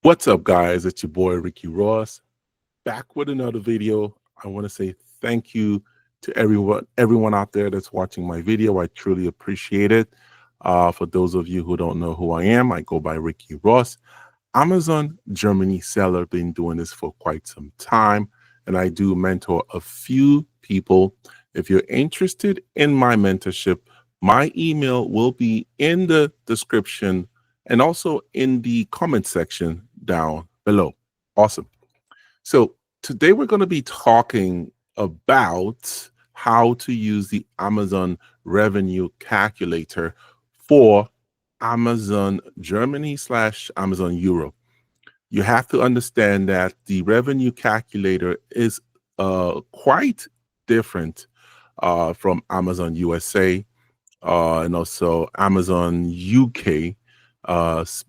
What's up, guys? It's your boy Ricky Ross, back with another video. I want to say thank you to everyone out there that's watching my video. I truly appreciate it. For those of you who don't know who I am, I go by Ricky Ross, Amazon Germany seller. Been doing this for quite some time, and I do mentor a few people. If you're interested in my mentorship, my email will be in the description and also in the comment section down below. Awesome. So today we're going to be talking about how to use the Amazon revenue calculator for Amazon Germany / Amazon Europe. You have to understand that the revenue calculator is quite different from Amazon USA and also Amazon UK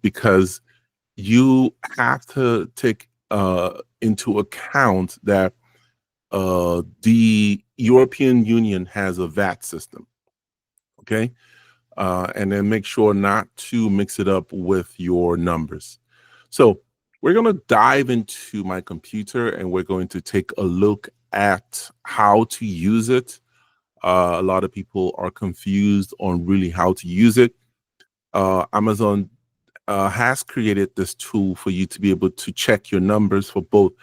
because you have to take into account that the European Union has a VAT system, okay? And then make sure not to mix it up with your numbers. So we're going to dive into my computer and we're going to take a look at how to use it. A lot of people are confused on really how to use it. Amazon has created this tool for you to be able to check your numbers for both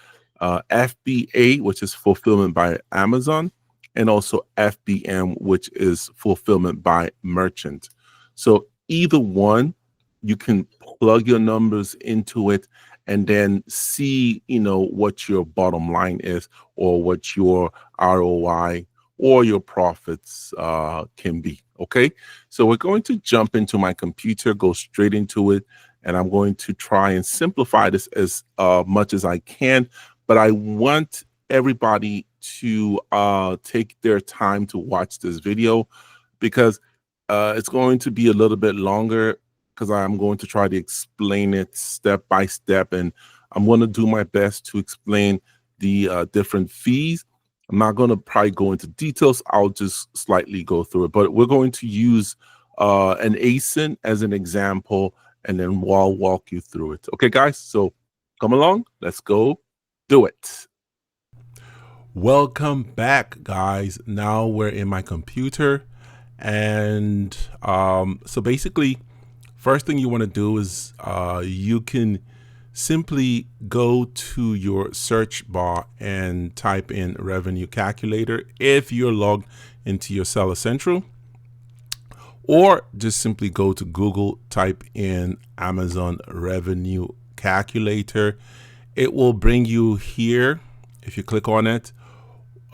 FBA, which is fulfillment by Amazon, and also FBM, which is fulfillment by merchant. So either one, you can plug your numbers into it and then see, what your bottom line is or what your ROI or your profits can be. Okay, so we're going to jump into my computer, go straight into it, and I'm going to try and simplify this as much as I can. But I want everybody to take their time to watch this video because it's going to be a little bit longer because I'm going to try to explain it step by step, and I'm going to do my best to explain the different fees. I'm not going to probably go into details. I'll just slightly go through it. But we're going to use an ASIN as an example, and then I'll walk you through it. Okay, guys? So come along. Let's go do it. Welcome back, guys. Now we're in my computer. And so basically, first thing you want to do is you can simply go to your search bar and type in revenue calculator if you're logged into your Seller Central, or just simply go to Google, type in Amazon revenue calculator. It will bring you here if you click on it.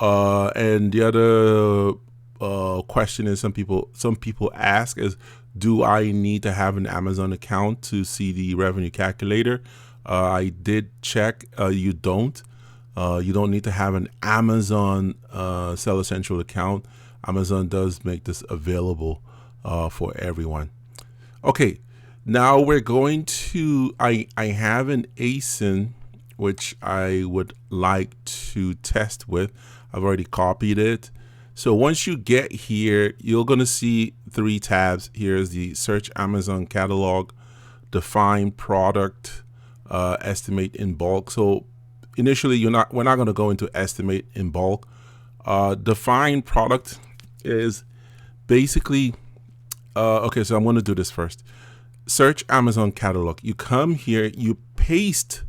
And the other question is some people ask is, do I need to have an Amazon account to see the revenue calculator? I did check. You don't. You don't need to have an Amazon Seller Central account. Amazon does make this available for everyone. Okay, now we're going to. I have an ASIN which I would like to test with. I've already copied it. So once you get here, you're going to see 3 tabs. Here's the search Amazon catalog, define product, estimate in bulk. So initially we're not going to go into estimate in bulk. Define product is basically, okay, so I'm going to do this first. Search Amazon catalog. You come here, you paste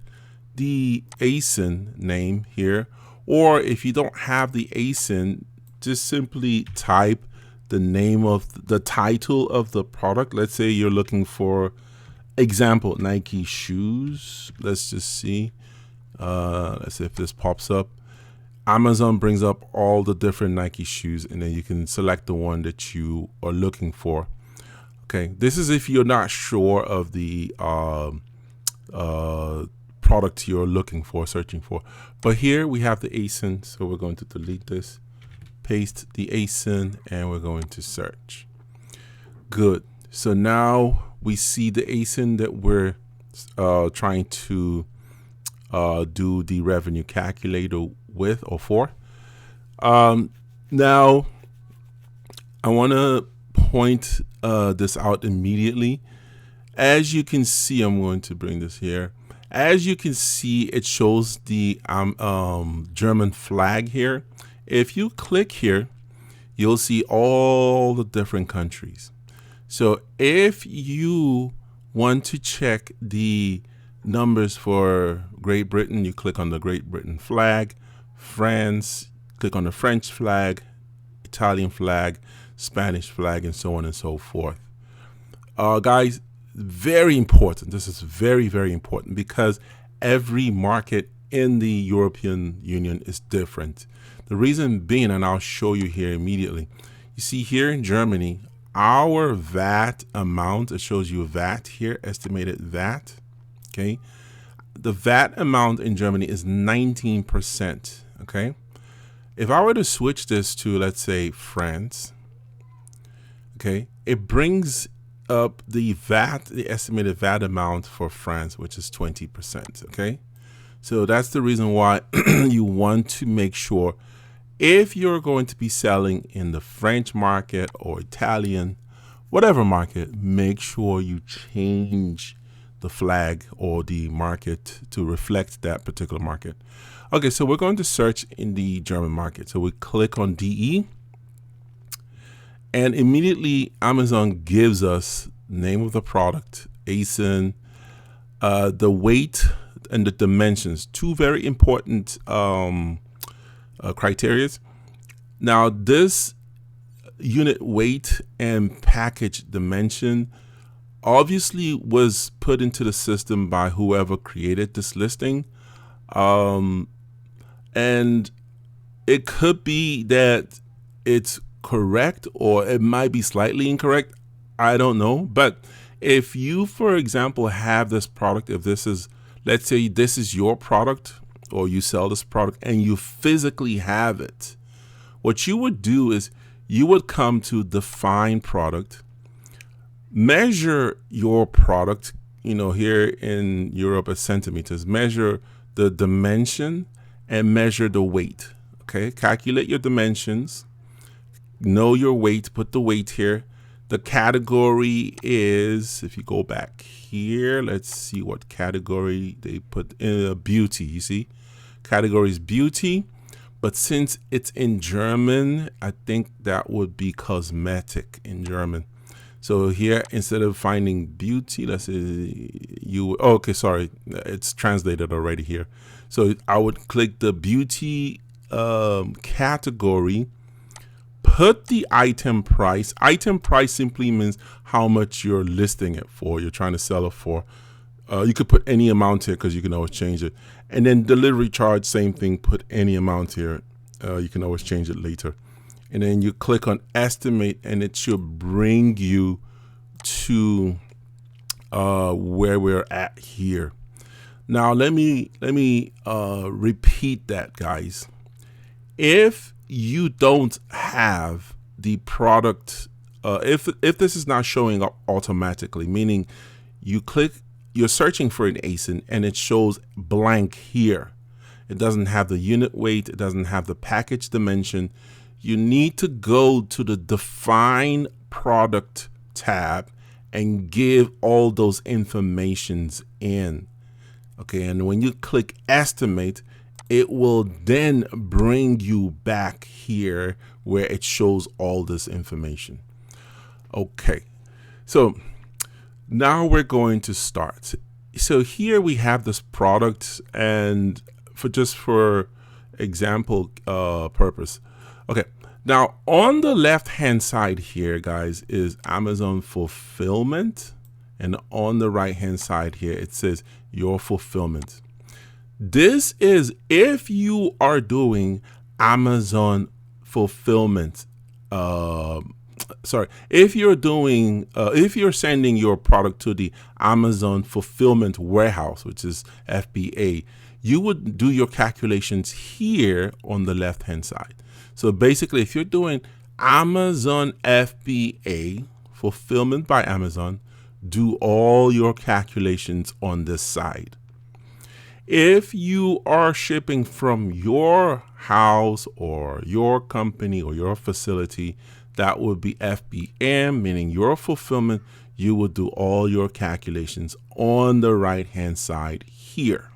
the ASIN name here, or if you don't have the ASIN, just simply type the name of the title of the product. Let's say you're looking for, example, Nike shoes. Let's just see. Let's see if this pops up. Amazon brings up all the different Nike shoes, and then you can select the one that you are looking for. Okay, this is if you're not sure of the product you're looking for, searching for. But here we have the ASIN, so we're going to delete this, paste the ASIN, and we're going to search. Good. So now we see the ASIN that we're trying to do the revenue calculator with or for. Now I want to point this out immediately. As you can see, I'm going to bring this here. As you can see, it shows the German flag here. If you click here, you'll see all the different countries. So if you want to check the numbers for Great Britain, you click on the Great Britain flag. France, click on the French flag, Italian flag, Spanish flag, and so on and so forth. Guys, very important. This is very, very important because every market in the European Union is different. The reason being, and I'll show you here immediately, you see here in Germany, our VAT amount, it shows you VAT here, estimated VAT, okay? The VAT amount in Germany is 19%, okay? If I were to switch this to, let's say, France, okay, it brings up the VAT, the estimated VAT amount for France, which is 20%, okay? So that's the reason why you want to make sure if you're going to be selling in the French market or Italian, whatever market, make sure you change the flag or the market to reflect that particular market. Okay, so we're going to search in the German market. So we click on DE, and immediately Amazon gives us name of the product, ASIN, the weight and the dimensions, two very important criteria. Now, this unit weight and package dimension obviously was put into the system by whoever created this listing. And it could be that it's correct or it might be slightly incorrect. I don't know. But if you, for example, have this product, if this is, let's say this is your product or you sell this product and you physically have it, what you would do is you would come to define product, measure your product, you know, here in Europe as centimeters, measure the dimension and measure the weight. Okay, calculate your dimensions, know your weight, put the weight here. The category is, if you go back here, let's see what category they put in, beauty. You see, category is beauty, but since it's in German, I think that would be cosmetic in German. So here, instead of finding beauty, let's say okay, sorry, it's translated already here. So I would click the beauty category, put the item price. Item price simply means how much you're listing it for, you're trying to sell it for. You could put any amount here because you can always change it. And then delivery charge, same thing, put any amount here. You can always change it later. And then you click on estimate and it should bring you to where we're at here. Now let me repeat that, guys. If you don't have the product, if this is not showing up automatically, meaning you're searching for an ASIN and it shows blank here, it doesn't have the unit weight, it doesn't have the package dimension, you need to go to the define product tab and give all those informations in. Okay, and when you click estimate, it will then bring you back here where it shows all this information. Okay, so now we're going to start. So here we have this product, and for example purpose. Okay, now on the left hand side here, guys, is Amazon fulfillment, and on the right hand side here it says your fulfillment. This is if you are doing Amazon fulfillment. If you're sending your product to the Amazon fulfillment warehouse, which is FBA, you would do your calculations here on the left hand side. So basically, if you're doing Amazon FBA, fulfillment by Amazon, do all your calculations on this side. If you are shipping from your house or your company or your facility, that would be FBM, meaning your fulfillment. You will do all your calculations on the right hand side here,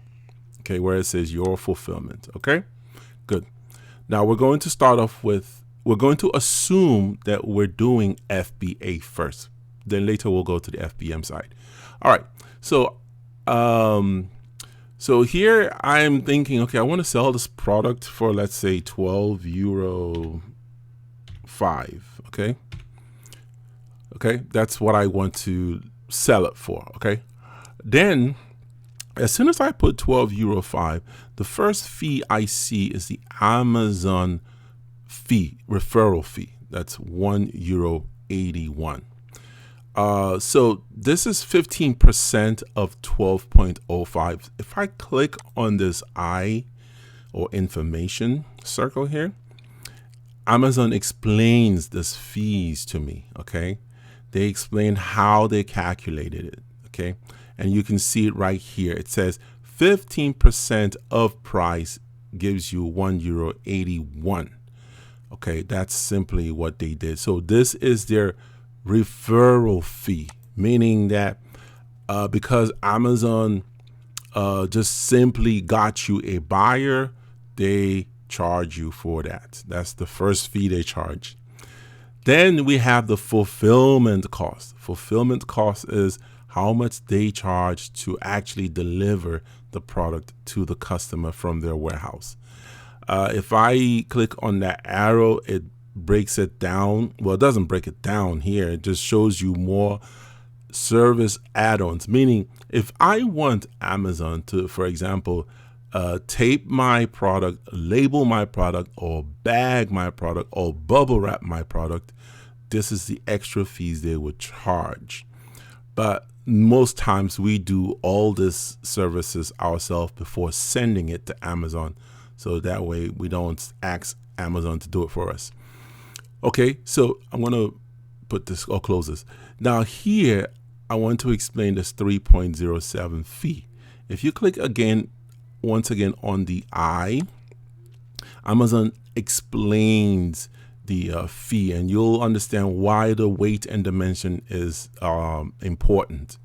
okay, where it says your fulfillment. Okay, good. Now we're going to start off with, we're going to assume that we're doing FBA first. Then later we'll go to the FBM side. All right. So, so here I'm thinking, okay, I want to sell this product for, let's say, €12.5. Okay. Okay. That's what I want to sell it for. Okay. Then as soon as I put €12.5, the first fee I see is the Amazon fee, referral fee. That's €1.81. So this is 15% of 12.05. If I click on this I or information circle here, Amazon explains this fees to me. Okay. They explain how they calculated it. Okay. And you can see it right here. It says 15% of price gives you €1.81. Okay. That's simply what they did. So this is their referral fee, meaning that because Amazon just simply got you a buyer, they charge you for that. That's the first fee they charge. Then we have the fulfillment cost. Fulfillment cost is how much they charge to actually deliver the product to the customer from their warehouse. If I click on that arrow, it breaks it down. Well, it doesn't break it down here. It just shows you more service add-ons, meaning if I want Amazon to, for example, tape my product, label my product, or bag my product, or bubble wrap my product, this is the extra fees they would charge. But most times we do all this services ourselves before sending it to Amazon. So that way we don't ask Amazon to do it for us. Okay, so I'm going to put this or close this. Now here, I want to explain this 3.07 fee. If you click again, once again on the I, Amazon explains the fee, and you'll understand why the weight and dimension is important.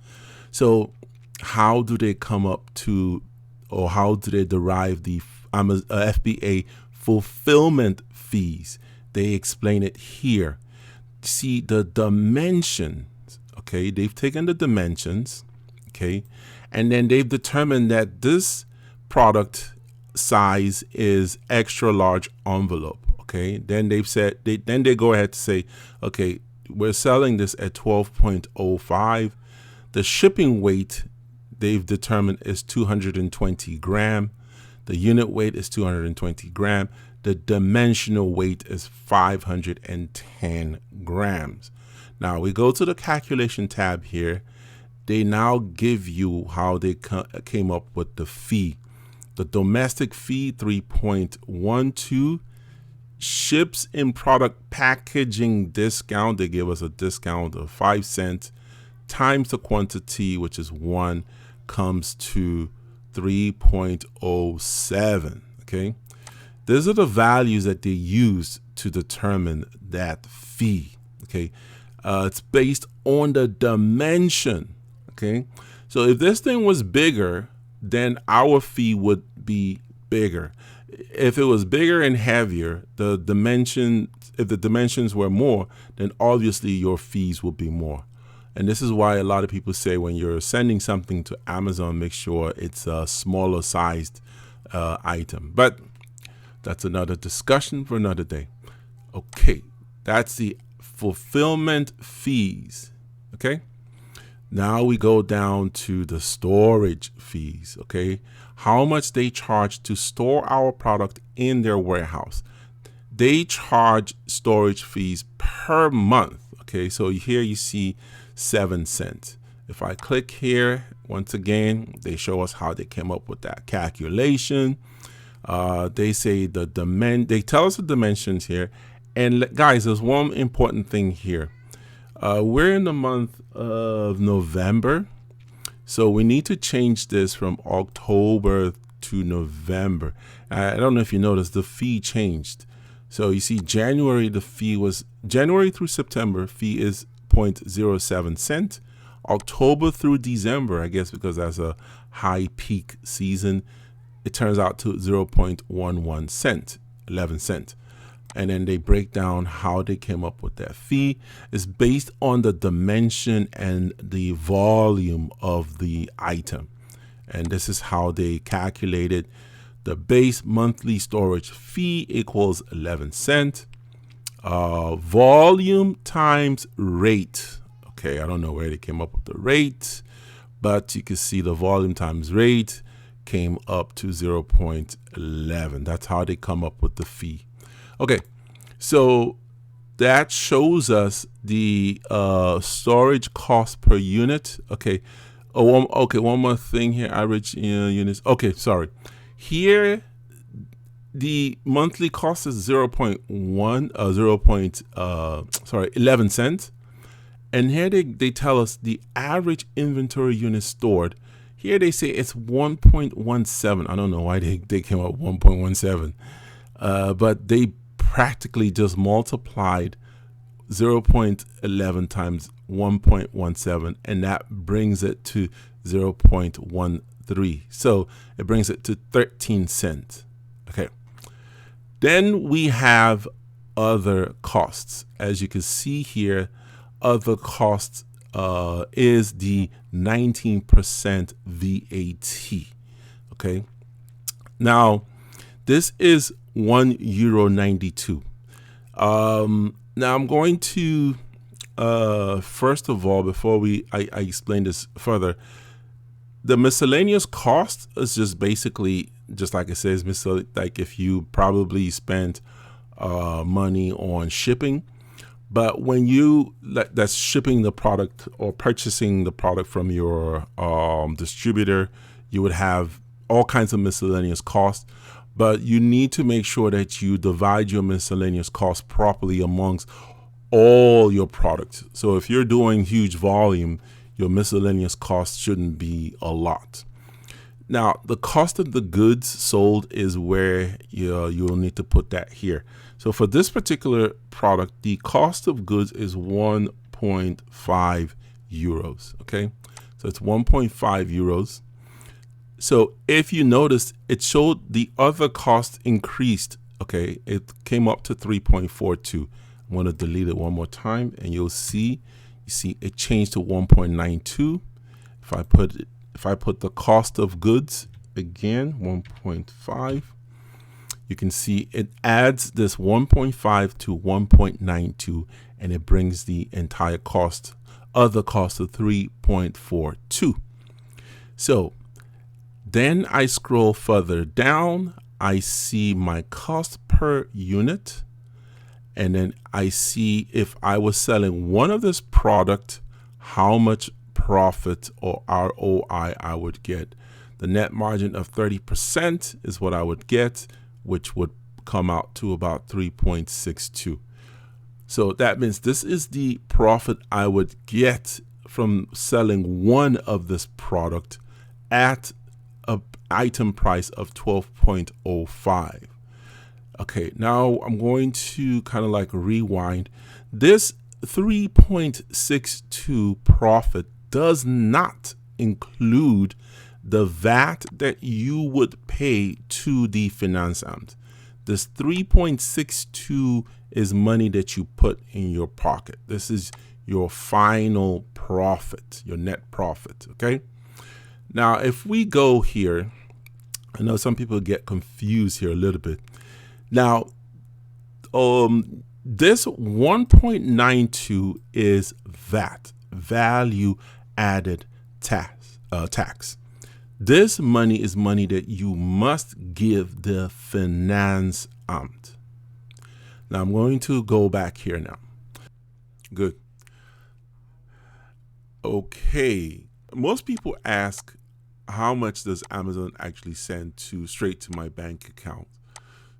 So how do they come up to, or how do they derive the FBA fulfillment fees? They explain it here. See the dimensions, okay? They've taken the dimensions, okay? And then they've determined that this product size is extra large envelope, okay? Then they've said, then they go ahead to say, okay, we're selling this at 12.05. The shipping weight they've determined is 220 gram. The unit weight is 220 gram. The dimensional weight is 510 grams. Now we go to the calculation tab here. They now give you how they came up with the fee. The domestic fee, 3.12. Ships in product packaging discount, they give us a discount of 5 cents times the quantity, which is 1, comes to 3.07. Okay. These are the values that they use to determine that fee. Okay. It's based on the dimension. Okay. So if this thing was bigger, then our fee would be bigger. If it was bigger and heavier, if the dimensions were more, then obviously your fees would be more. And this is why a lot of people say when you're sending something to Amazon, make sure it's a smaller sized item. But that's another discussion for another day. Okay, that's the fulfillment fees. Okay, now we go down to the storage fees. Okay, how much they charge to store our product in their warehouse. They charge storage fees per month. Okay, so here you see 7 cents. If I click here, once again, they show us how they came up with that calculation. They say they tell us the dimensions here. And guys, there's one important thing here. We're in the month of November, so we need to change this from October to November. I don't know if you noticed, the fee changed. So you see January, the fee was January through September, fee is 0.07 cent. October through December, I guess because that's a high peak season, it turns out to 0.11 cent, 11 cent. And then they break down how they came up with that fee. It's based on the dimension and the volume of the item. And this is how they calculated the base monthly storage fee equals 11 cent. Volume times rate. Okay, I don't know where they came up with the rate, but you can see the volume times rate came up to 0.11. That's how they come up with the fee. Okay, so that shows us the storage cost per unit. Okay, one more thing here, average units. Okay, sorry. Here, the monthly cost is 11 cents. And here they tell us the average inventory unit stored. Here they say it's 1.17. I don't know why they came up with 1.17, but they practically just multiplied 0.11 times 1.17, and that brings it to 0.13. So it brings it to 13 cents. Okay. Then we have other costs. As you can see here, other costs is the 19% VAT. Okay. Now, this is €1.92. Now I'm going to first of all, before I explain this further, the miscellaneous cost is just basically, just like it says, like if you probably spent money on shipping, but when you that's shipping the product or purchasing the product from your distributor, you would have all kinds of miscellaneous costs. But you need to make sure that you divide your miscellaneous costs properly amongst all your products. So if you're doing huge volume, your miscellaneous costs shouldn't be a lot. Now, the cost of the goods sold is where you'll need to put that here. So for this particular product, the cost of goods is 1.5 euros. Okay, so it's 1.5 euros. So if you notice, it showed the other cost increased. Okay, it came up to 3.42. I'm going to delete it one more time, and you see it changed to 1.92. If I put the cost of goods again, 1.5, you can see it adds this 1.5 to 1.92, and it brings the entire other cost to 3.42. So then I scroll further down, I see my cost per unit, and then I see if I was selling one of this product, how much profit or ROI I would get. The net margin of 30% is what I would get, which would come out to about 3.62. So that means this is the profit I would get from selling one of this product at an item price of 12.05. Okay, now I'm going to kind of like rewind. This 3.62 profit does not include the VAT that you would pay to the Finanzamt. This 3.62 is money that you put in your pocket. This is your final profit, your net profit. Okay. Now, if we go here, I know some people get confused here a little bit. Now, this 1.92 is VAT, value added tax. This money is money that you must give the Finanzamt. Now I'm going to go back here now. Good. Okay. Most people ask, how much does Amazon actually send straight to my bank account?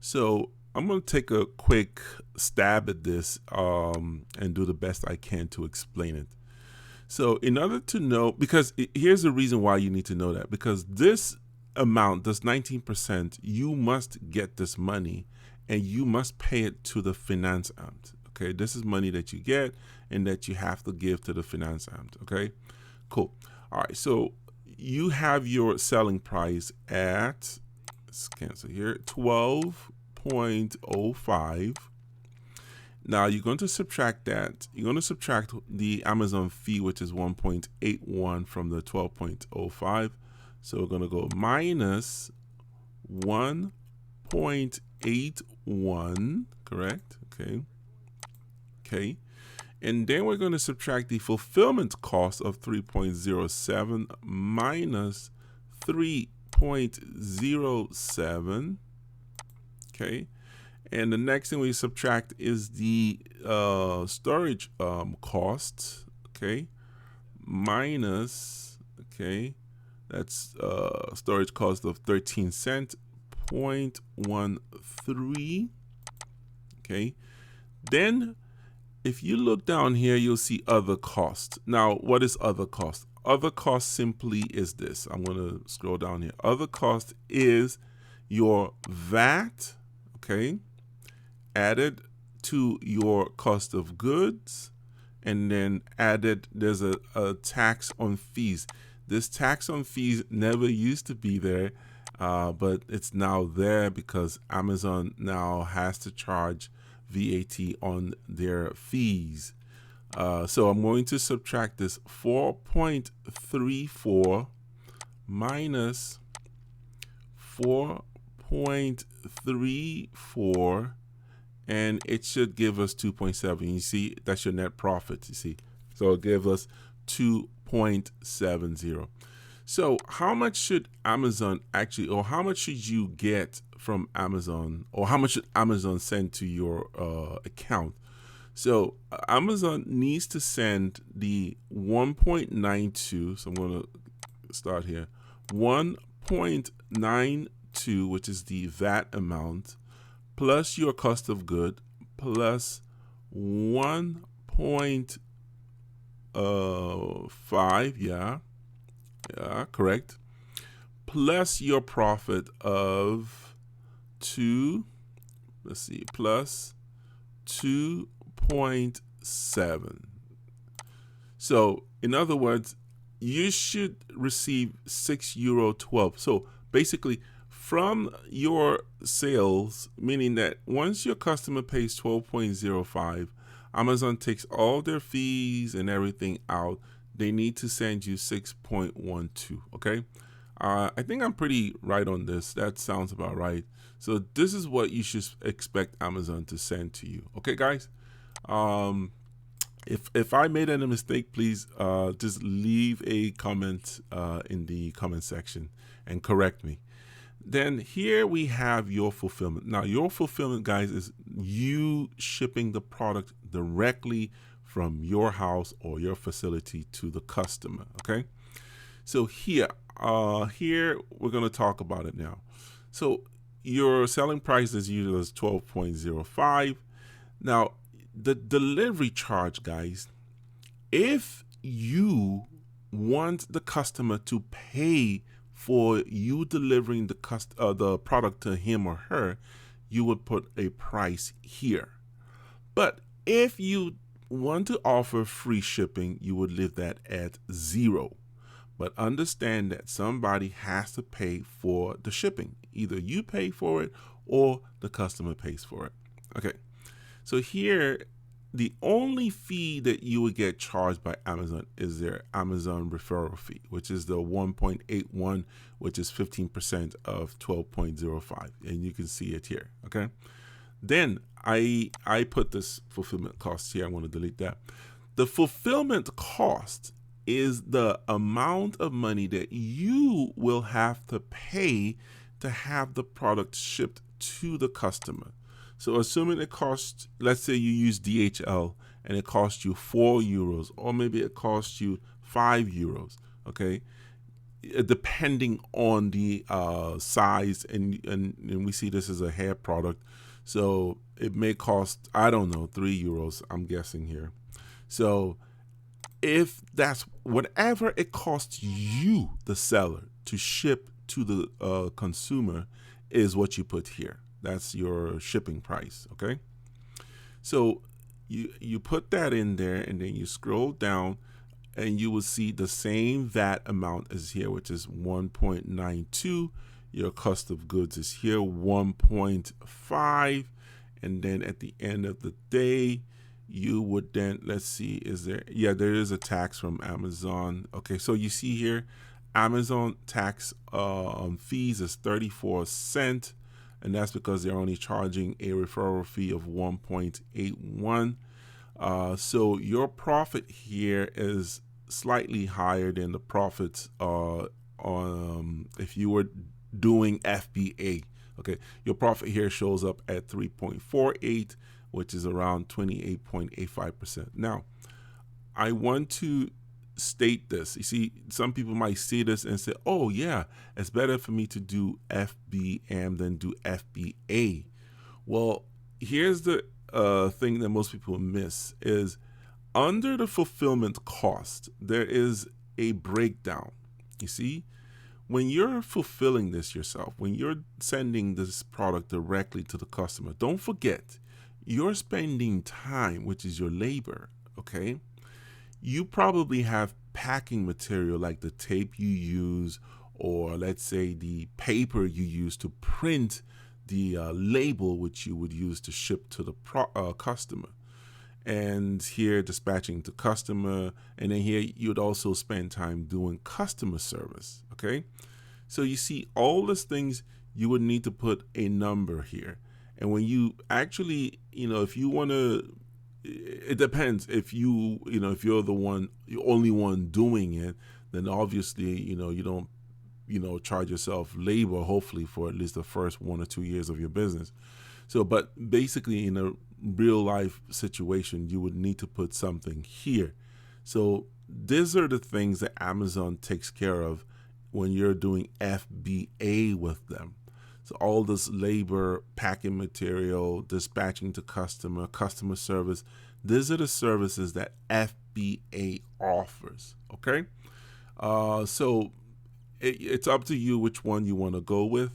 So I'm going to take a quick stab at this and do the best I can to explain it. So in order to know, because here's the reason why you need to know that, because this amount, this 19%, you must get this money and you must pay it to the Finanzamt. Okay, this is money that you get and that you have to give to the Finanzamt. Okay, cool. All right, so you have your selling price at, let's cancel here, 12.05. Now you're going to subtract that. You're going to subtract the Amazon fee, which is 1.81 from the 12.05. So we're going to go minus 1.81, correct? Okay. Okay. And then we're going to subtract the fulfillment cost of 3.07 minus 3.07. Okay. And the next thing we subtract is the storage cost. Okay. Minus, okay, that's storage cost of 13 cents, 0.13. Okay. Then if you look down here, you'll see other costs. Now, what is other cost? Other cost simply is this. I'm going to scroll down here. Other cost is your VAT, okay, added to your cost of goods, and then added, there's a tax on fees. This tax on fees never used to be there, but it's now there because Amazon now has to charge VAT on their fees. So I'm going to subtract this 4.34 minus 4.34, and it should give us 2.7. You see, that's your net profit, you see. So it'll give us 2.70. So how much should Amazon actually, or how much should you get from Amazon, or how much should Amazon send to your account? So Amazon needs to send the 1.92. So I'm going to start here. 1.92, which is the VAT amount, plus your cost of good, plus 1.5, yeah, correct, plus your profit of plus 2.7. So in other words, you should receive €6.12. So basically, from your sales, meaning that once your customer pays 12.05, Amazon takes all their fees and everything out. They need to send you 6.12. Okay. I think I'm pretty right on this. That sounds about right. So this is what you should expect Amazon to send to you. Okay, guys. If I made any mistake, please just leave a comment in the comment section and correct me. Then here we have your fulfillment. Now your fulfillment, guys, is you shipping the product directly from your house or your facility to the customer. Okay. So here we're going to talk about it now. So your selling price is usually 12.05. Now the delivery charge, guys, if you want the customer to pay for you delivering the product to him or her, you would put a price here. But if you want to offer free shipping, you would leave that at 0. But understand that somebody has to pay for the shipping. Either you pay for it or the customer pays for it. Okay. So here, the only fee that you would get charged by Amazon is their Amazon referral fee, which is the 1.81, which is 15% of 12.05. And you can see it here. Okay. Then I put this fulfillment cost here. I want to delete that. The fulfillment cost is the amount of money that you will have to pay to have the product shipped to the customer. So assuming it costs, let's say you use DHL and it costs you €4, or maybe it costs you €5, okay? Depending on the size, and we see this as a hair product. So it may cost, I don't know, €3, I'm guessing here. So if that's whatever it costs you, the seller, to ship to the consumer, is what you put here. That's your shipping price, okay? So you put that in there, and then you scroll down. and you will see the same VAT amount as here, which is 1.92. Your cost of goods is here, 1.5. And then at the end of the day, you would then, let's see, is there, yeah, there is a tax from Amazon. Okay, so you see here, Amazon tax on fees is 34 cents, and that's because they're only charging a referral fee of 1.81. So your profit here is slightly higher than the profits if you were doing FBA. Okay, your profit here shows up at 3.48, which is around 28.85%. Now, I want to state this. You see, some people might see this and say, oh yeah, it's better for me to do FBM than do FBA. Well, here's the thing that most people miss is under the fulfillment cost, there is a breakdown. You see, when you're fulfilling this yourself, when you're sending this product directly to the customer, don't forget, you're spending time, which is your labor, okay? You probably have packing material like the tape you use, or let's say the paper you use to print the label which you would use to ship to the customer. And here dispatching to customer, and then here you'd also spend time doing customer service. Okay, so you see all these things, you would need to put a number here. And when you actually, if you want to, it depends. If if you're the only one doing it, then obviously you don't charge yourself labor, hopefully for at least the first 1 or 2 years of your business. So, but basically in a real life situation, you would need to put something here. So these are the things that Amazon takes care of when you're doing FBA with them. So all this labor, packing material, dispatching to customer service, these are the services that FBA offers. Okay. So it's up to you which one you want to go with.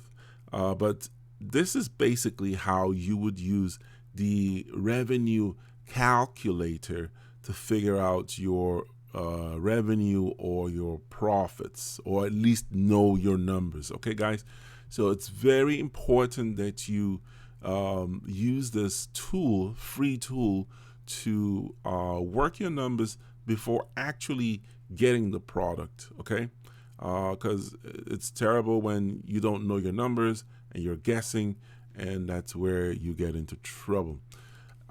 But this is basically how you would use the revenue calculator to figure out your revenue or your profits, or at least know your numbers. Okay, guys? So it's very important that you use this tool, free tool, to work your numbers before actually getting the product. Okay? Because it's terrible when you don't know your numbers and you're guessing, and that's where you get into trouble.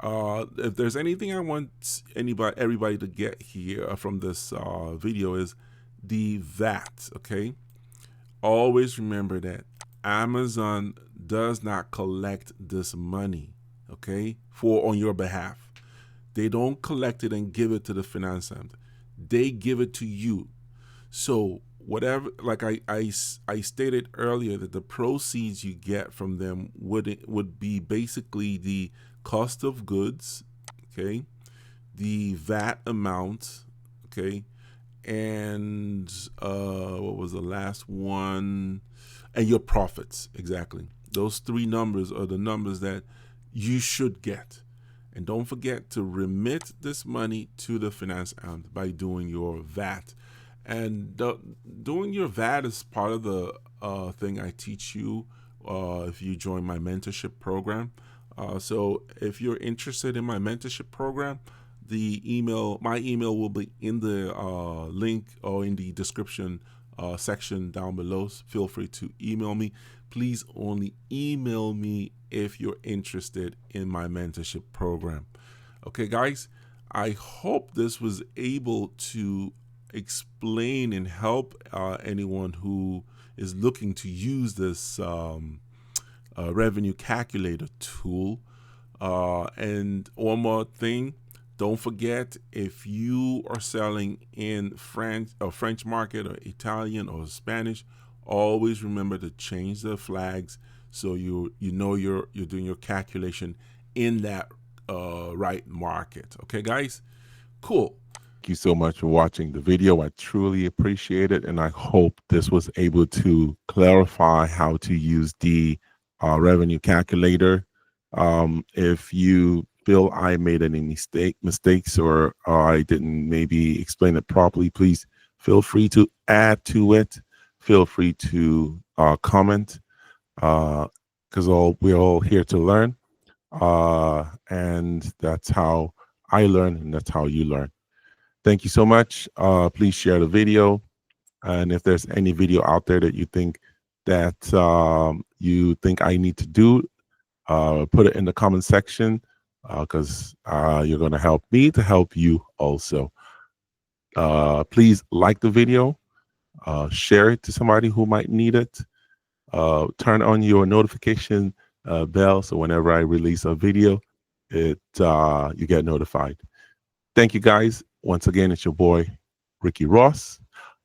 If there's anything I want everybody to get here from this video is the VAT. Okay, always remember that Amazon does not collect this money, okay, on your behalf. They don't collect it and give it to the finance center. They give it to you. So whatever, like I stated earlier, that the proceeds you get from them would be basically the cost of goods, okay, the VAT amount, okay, and what was the last one? And your profits. Exactly. Those three numbers are the numbers that you should get. And don't forget to remit this money to the finance amt by doing your VAT. And doing your VAT is part of the thing I teach you if you join my mentorship program. So if you're interested in my mentorship program, my email will be in the link or in the description section down below. Feel free to email me. Please only email me if you're interested in my mentorship program. Okay, guys, I hope this was able to explain and help anyone who is looking to use this revenue calculator tool. And one more thing, don't forget, if you are selling in French market or Italian or Spanish, always remember to change the flags so you know you're doing your calculation in that right market. Okay, guys? Cool. Thank you so much for watching the video. I truly appreciate it, and I hope this was able to clarify how to use the revenue calculator. If you feel I made any mistakes or I didn't maybe explain it properly, please feel free to add to it. Feel free to comment, because we're all here to learn, and that's how I learn, and that's how you learn. Thank you so much. Please share the video, and if there's any video out there that you think I need to do, put it in the comment section, because you're going to help me to help you also. Please like the video, share it to somebody who might need it, turn on your notification bell so whenever I release a video, you get notified. Thank you, guys. Once again, it's your boy Ricky Ross.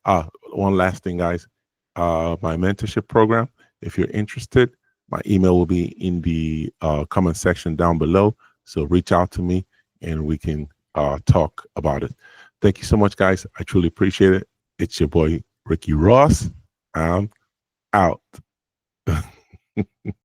One last thing, guys. My mentorship program, if you're interested, my email will be in the comment section down below. So reach out to me and we can talk about it. Thank you so much, guys. I truly appreciate it. It's your boy Ricky Ross. I'm out.